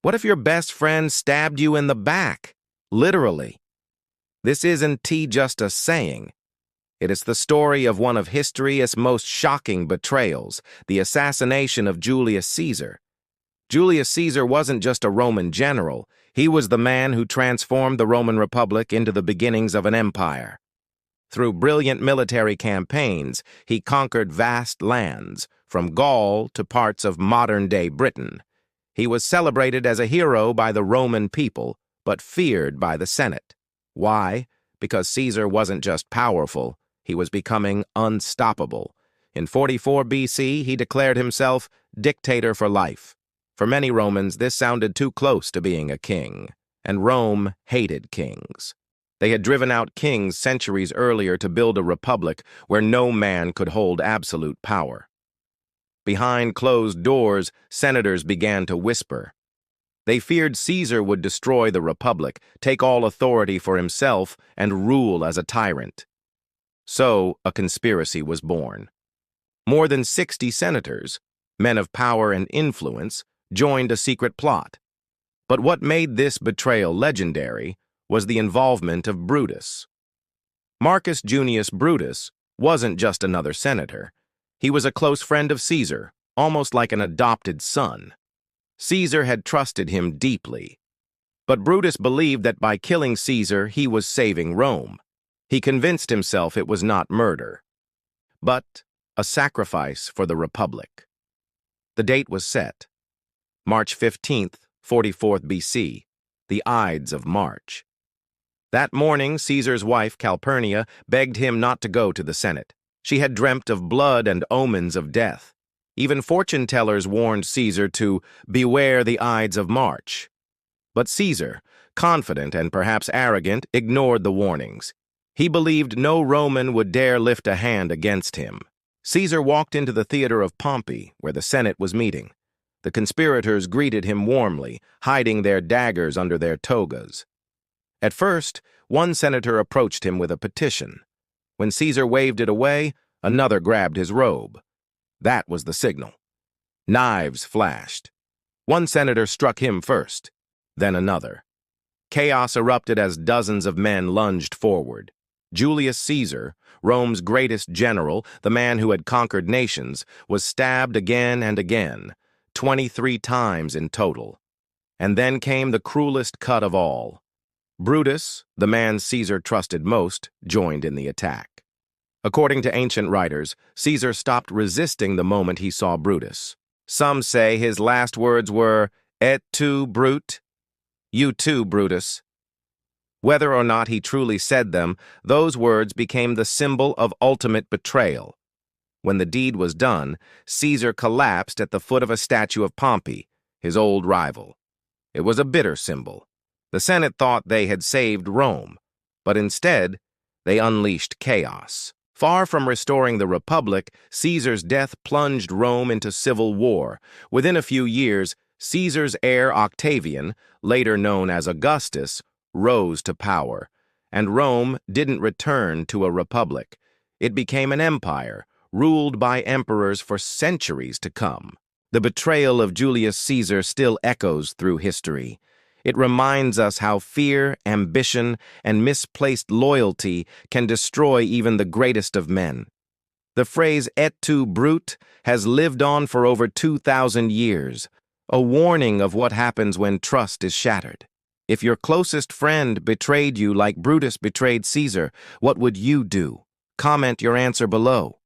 What if your best friend stabbed you in the back? Literally. This isn't just a saying. It is the story of one of history's most shocking betrayals, the assassination of Julius Caesar. Julius Caesar wasn't just a Roman general. He was the man who transformed the Roman Republic into the beginnings of an empire. Through brilliant military campaigns, he conquered vast lands, from Gaul to parts of modern-day Britain. He was celebrated as a hero by the Roman people, but feared by the Senate. Why? Because Caesar wasn't just powerful, he was becoming unstoppable. In 44 BC, he declared himself dictator for life. For many Romans, this sounded too close to being a king, and Rome hated kings. They had driven out kings centuries earlier to build a republic where no man could hold absolute power. Behind closed doors, senators began to whisper. They feared Caesar would destroy the republic, take all authority for himself, and rule as a tyrant. So, a conspiracy was born. More than 60 senators, men of power and influence, joined a secret plot. But what made this betrayal legendary was the involvement of Brutus. Marcus Junius Brutus wasn't just another senator. He was a close friend of Caesar, almost like an adopted son. Caesar had trusted him deeply. But Brutus believed that by killing Caesar, he was saving Rome. He convinced himself it was not murder, but a sacrifice for the Republic. The date was set. March 15th, 44th BC, the Ides of March. That morning, Caesar's wife, Calpurnia, begged him not to go to the Senate. She had dreamt of blood and omens of death. Even fortune-tellers warned Caesar to beware the Ides of March. But Caesar, confident and perhaps arrogant, ignored the warnings. He believed no Roman would dare lift a hand against him. Caesar walked into the theater of Pompey, where the Senate was meeting. The conspirators greeted him warmly, hiding their daggers under their togas. At first, one senator approached him with a petition. When Caesar waved it away, another grabbed his robe. That was the signal. Knives flashed. One senator struck him first, then another. Chaos erupted as dozens of men lunged forward. Julius Caesar, Rome's greatest general, the man who had conquered nations, was stabbed again and again, 23 times in total. And then came the cruelest cut of all. Brutus, the man Caesar trusted most, joined in the attack. According to ancient writers, Caesar stopped resisting the moment he saw Brutus. Some say his last words were, "Et tu, Brute?" You too, Brutus. Whether or not he truly said them, those words became the symbol of ultimate betrayal. When the deed was done, Caesar collapsed at the foot of a statue of Pompey, his old rival. It was a bitter symbol. The Senate thought they had saved Rome, but instead, they unleashed chaos. Far from restoring the Republic, Caesar's death plunged Rome into civil war. Within a few years, Caesar's heir Octavian, later known as Augustus, rose to power, and Rome didn't return to a republic. It became an empire, ruled by emperors for centuries to come. The betrayal of Julius Caesar still echoes through history. It reminds us how fear, ambition, and misplaced loyalty can destroy even the greatest of men. The phrase "et tu, Brute" has lived on for over 2,000 years, a warning of what happens when trust is shattered. If your closest friend betrayed you like Brutus betrayed Caesar, what would you do? Comment your answer below.